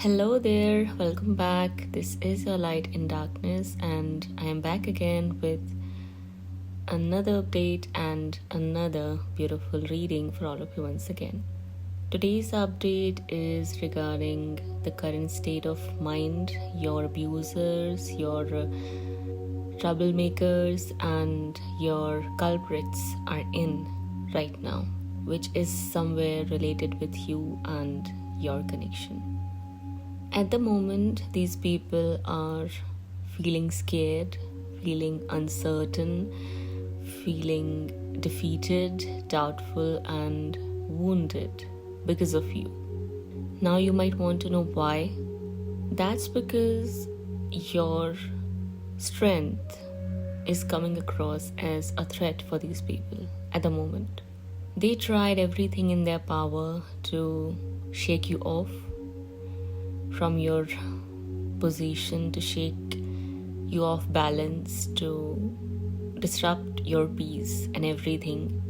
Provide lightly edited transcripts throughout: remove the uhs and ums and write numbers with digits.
Hello there, welcome back. This is your light in darkness, and I am back again with another update and another beautiful reading for all of you once again. Today's update is regarding the current state of mind your abusers, your troublemakers, and your culprits are in right now, which is somewhere related with you and your connection. At the moment, these people are feeling scared, feeling uncertain, feeling defeated, doubtful, and wounded because of you. Now you might want to know why. That's because your strength is coming across as a threat for these people at the moment. They tried everything in their power to shake you off from your position, to shake you off balance, to disrupt your peace and everything.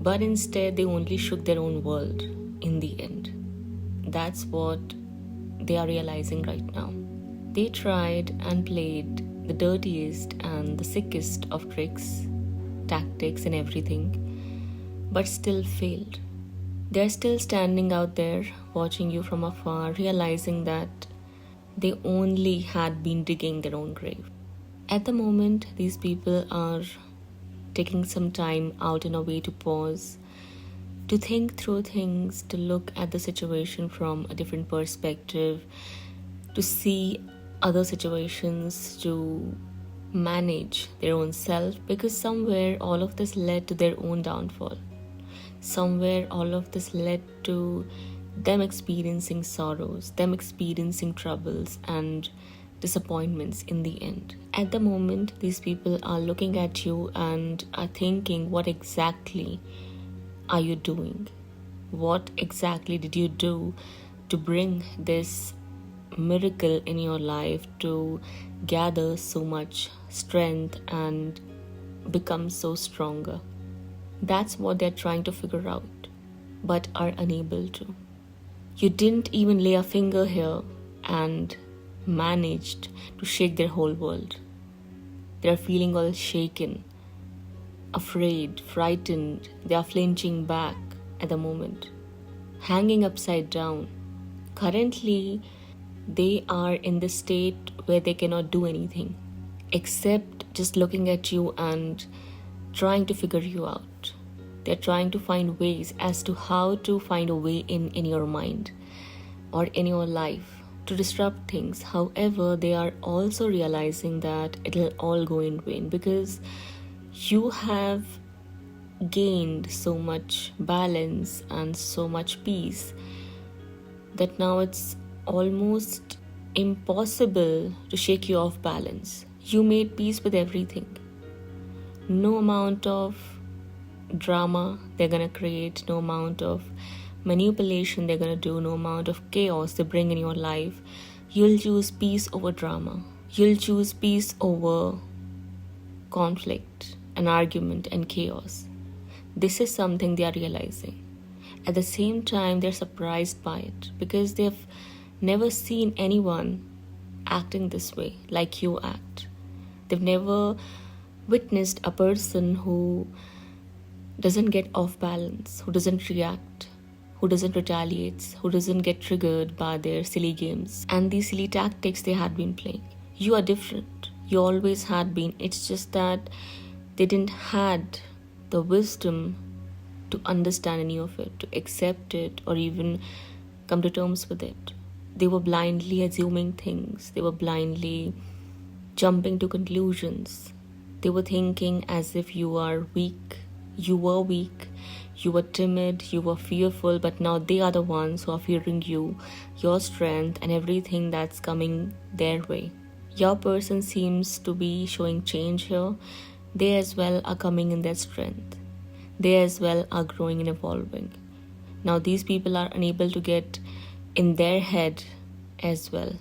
But instead, they only shook their own world in the end. That's what they are realizing right now. They tried and played the dirtiest and the sickest of tricks, tactics and everything, but still failed. They're still standing out there, watching you from afar, realizing that they only had been digging their own grave. At the moment, these people are taking some time out in a way to pause, to think through things, to look at the situation from a different perspective, to see other situations, to manage their own self, because somewhere all of this led to their own downfall. Somewhere all of this led to them experiencing sorrows, them experiencing troubles and disappointments in the end. At the moment, these people are looking at you and are thinking, what exactly are you doing? What exactly did you do to bring this miracle in your life, to gather so much strength and become so stronger? That's what they're trying to figure out, but are unable to. You didn't even lay a finger here and managed to shake their whole world. They're feeling all shaken, afraid, frightened. They are flinching back at the moment, hanging upside down. Currently, they are in the state where they cannot do anything except just looking at you and trying to figure you out. They're trying to find ways as to how to find a way in your mind or in your life to disrupt things. However, they are also realizing that it'll all go in vain, because you have gained so much balance and so much peace that now it's almost impossible to shake you off balance. You made peace with everything. No amount of drama they're gonna create, no amount of manipulation they're gonna do, no amount of chaos they bring in your life. You'll choose peace over drama. You'll choose peace over conflict and argument and chaos. This is something they are realizing. At the same time, they're surprised by it, because they've never seen anyone acting this way like you act. They've never witnessed a person who doesn't get off balance, who doesn't react, who doesn't retaliate, who doesn't get triggered by their silly games and these silly tactics they had been playing. You are different. You always had been. It's just that they didn't had the wisdom to understand any of it, to accept it, or even come to terms with it. They were blindly assuming things. They were blindly jumping to conclusions. They were thinking as if you are weak. You were weak, you were timid, you were fearful, but now they are the ones who are fearing you, your strength, and everything that's coming their way. Your person seems to be showing change here. They as well are coming in their strength. They as well are growing and evolving. Now these people are unable to get in their head as well.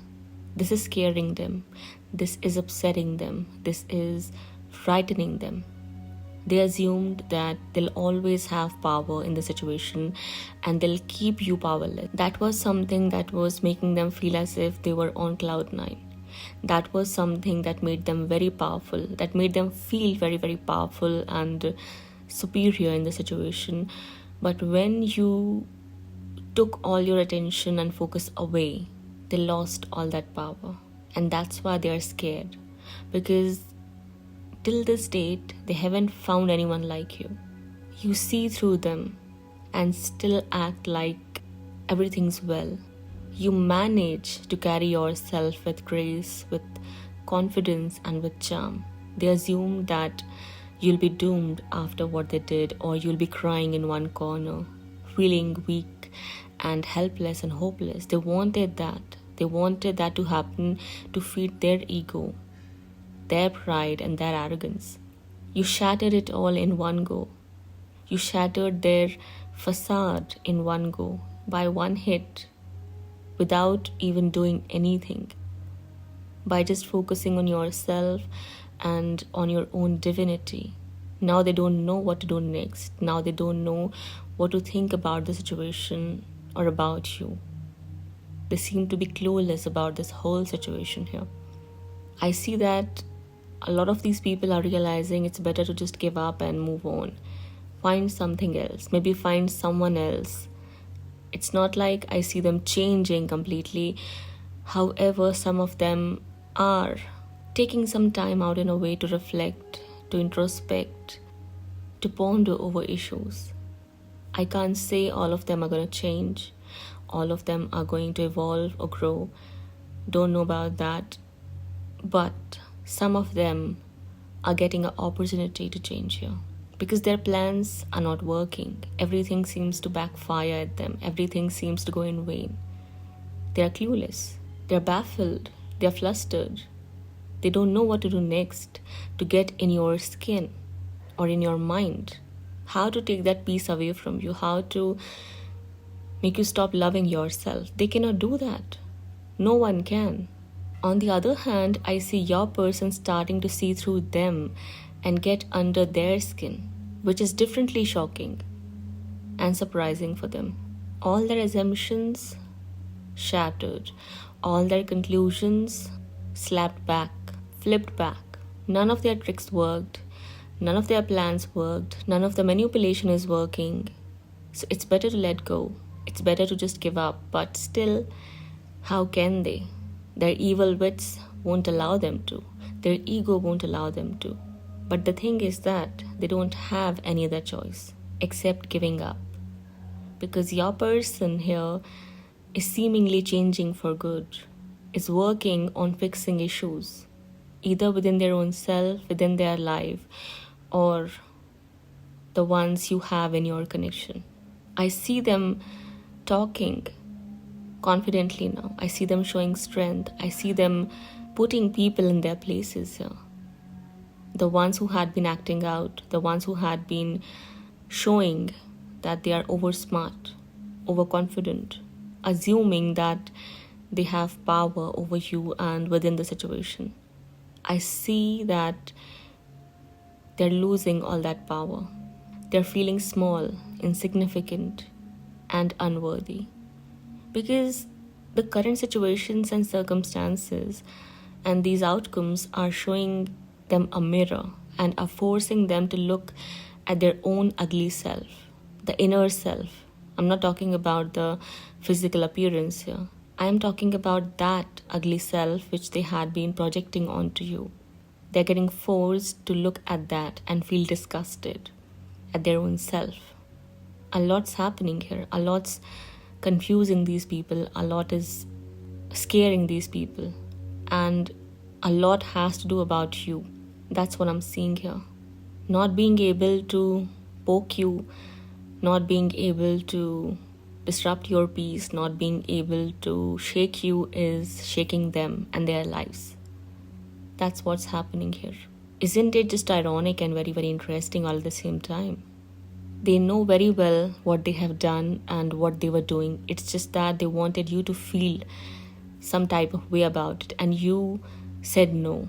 This is scaring them. This is upsetting them. This is frightening them. They assumed that they'll always have power in the situation and they'll keep you powerless. That was something that was making them feel as if they were on cloud nine. That was something that made them very powerful, that made them feel very, very powerful and superior in the situation. But when you took all your attention and focus away, they lost all that power. And that's why they are scared, because till this date, they haven't found anyone like you. You see through them and still act like everything's well. You manage to carry yourself with grace, with confidence, and with charm. They assume that you'll be doomed after what they did, or you'll be crying in one corner, feeling weak and helpless and hopeless. They wanted that. They wanted that to happen to feed their ego, their pride and their arrogance. You shattered it all in one go. You shattered their facade in one go, by one hit, without even doing anything, by just focusing on yourself and on your own divinity. Now they don't know what to do next. Now they don't know what to think about the situation or about you. They seem to be clueless about this whole situation here. I see that a lot of these people are realizing it's better to just give up and move on. Find something else. Maybe find someone else. It's not like I see them changing completely. However, some of them are taking some time out in a way to reflect, to introspect, to ponder over issues. I can't say all of them are going to change. All of them are going to evolve or grow. Don't know about that. But some of them are getting an opportunity to change here, because their plans are not working. Everything seems to backfire at them. Everything seems to go in vain. They are clueless. They are baffled. They are flustered. They don't know what to do next to get in your skin or in your mind. How to take that peace away from you. How to make you stop loving yourself. They cannot do that. No one can. On the other hand, I see your person starting to see through them and get under their skin, which is differently shocking and surprising for them. All their assumptions shattered, all their conclusions slapped back, flipped back. None of their tricks worked, none of their plans worked, none of the manipulation is working. So it's better to let go. It's better to just give up. But still, how can they? Their evil wits won't allow them to. Their ego won't allow them to. But the thing is that they don't have any other choice except giving up. Because your person here is seemingly changing for good, is working on fixing issues, either within their own self, within their life, or the ones you have in your connection. I see them talking confidently now. I see them showing strength. I see them putting people in their places here. The ones who had been acting out, the ones who had been showing that they are over smart, overconfident, assuming that they have power over you and within the situation. I see that they're losing all that power. They're feeling small, insignificant, and unworthy. Because the current situations and circumstances and these outcomes are showing them a mirror and are forcing them to look at their own ugly self, the inner self. I'm not talking about the physical appearance here. I am talking about that ugly self which they had been projecting onto you. They're getting forced to look at that and feel disgusted at their own self. A lot's happening here. A lot's confusing these people. A lot is scaring these people. And a lot has to do about you. That's what I'm seeing here. Not being able to poke you, not being able to disrupt your peace, not being able to shake you is shaking them and their lives. That's what's happening here. Isn't it just ironic and very, very interesting all at the same time? They know very well what they have done and what they were doing. It's just that they wanted you to feel some type of way about it, and you said no.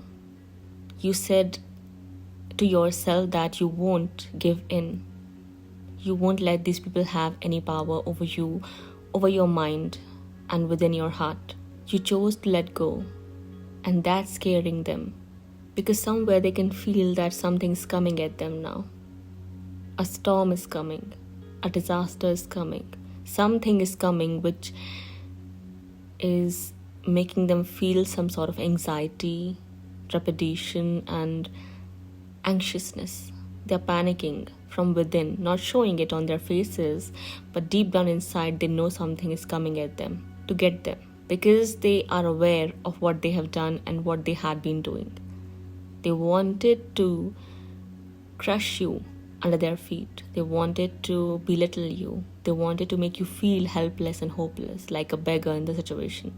You said to yourself that you won't give in. You won't let these people have any power over you, over your mind, and within your heart. You chose to let go, and that's scaring them, because somewhere they can feel that something's coming at them now. A storm is coming, a disaster is coming, something is coming which is making them feel some sort of anxiety, trepidation, and anxiousness. They're panicking from within, not showing it on their faces, but deep down inside they know something is coming at them to get them, because they are aware of what they have done and what they had been doing. They wanted to crush you under their feet. They wanted to belittle you. They wanted to make you feel helpless and hopeless, like a beggar in the situation.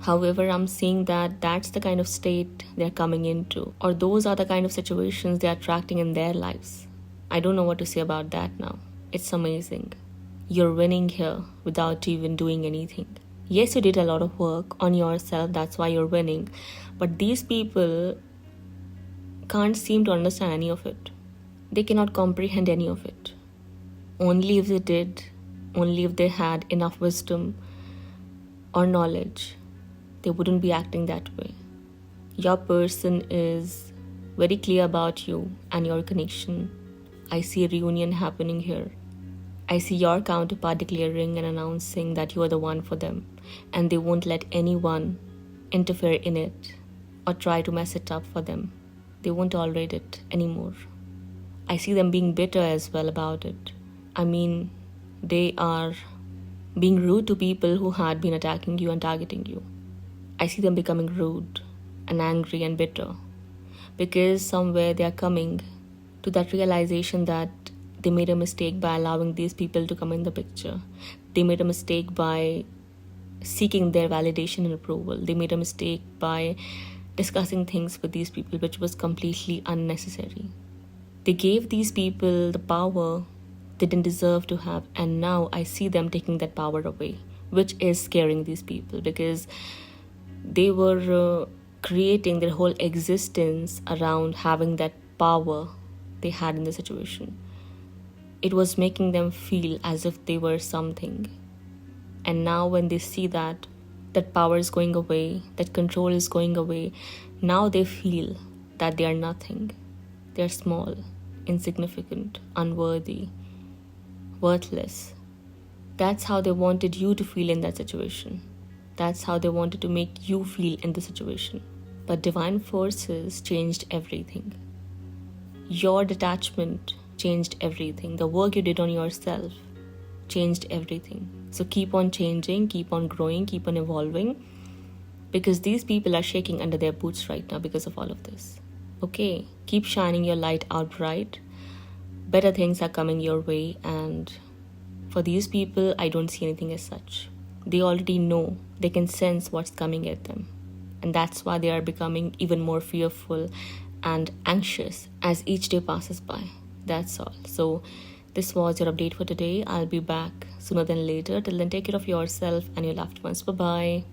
However, I'm seeing that that's the kind of state they're coming into, or those are the kind of situations they're attracting in their lives. I don't know what to say about that now. It's amazing. You're winning here without even doing anything. Yes, you did a lot of work on yourself, that's why you're winning. But these people can't seem to understand any of it. They cannot comprehend any of it. Only if they did, only if they had enough wisdom or knowledge, they wouldn't be acting that way. Your person is very clear about you and your connection. I see a reunion happening here. I see your counterpart declaring and announcing that you are the one for them, and they won't let anyone interfere in it or try to mess it up for them. They won't tolerate it anymore. I see them being bitter as well about it. I mean, they are being rude to people who had been attacking you and targeting you. I see them becoming rude and angry and bitter, because somewhere they are coming to that realization that they made a mistake by allowing these people to come in the picture. They made a mistake by seeking their validation and approval. They made a mistake by discussing things with these people which was completely unnecessary. They gave these people the power they didn't deserve to have, and now I see them taking that power away, which is scaring these people, because they were creating their whole existence around having that power they had in the situation. It was making them feel as if they were something. And now when they see that power is going away, that control is going away, now they feel that they are nothing. They are small, insignificant, unworthy, worthless. That's how they wanted you to feel in that situation. That's how they wanted to make you feel in the situation. But divine forces changed everything. Your detachment changed everything. The work you did on yourself changed everything. So keep on changing, keep on growing, keep on evolving, because these people are shaking under their boots right now because of all of this. Okay, keep shining your light out bright. Better things are coming your way, and for these people, I don't see anything as such. They already know, they can sense what's coming at them. And that's why they are becoming even more fearful and anxious as each day passes by. That's all. So this was your update for today. I'll be back sooner than later. Till then, take care of yourself and your loved ones. Bye-bye.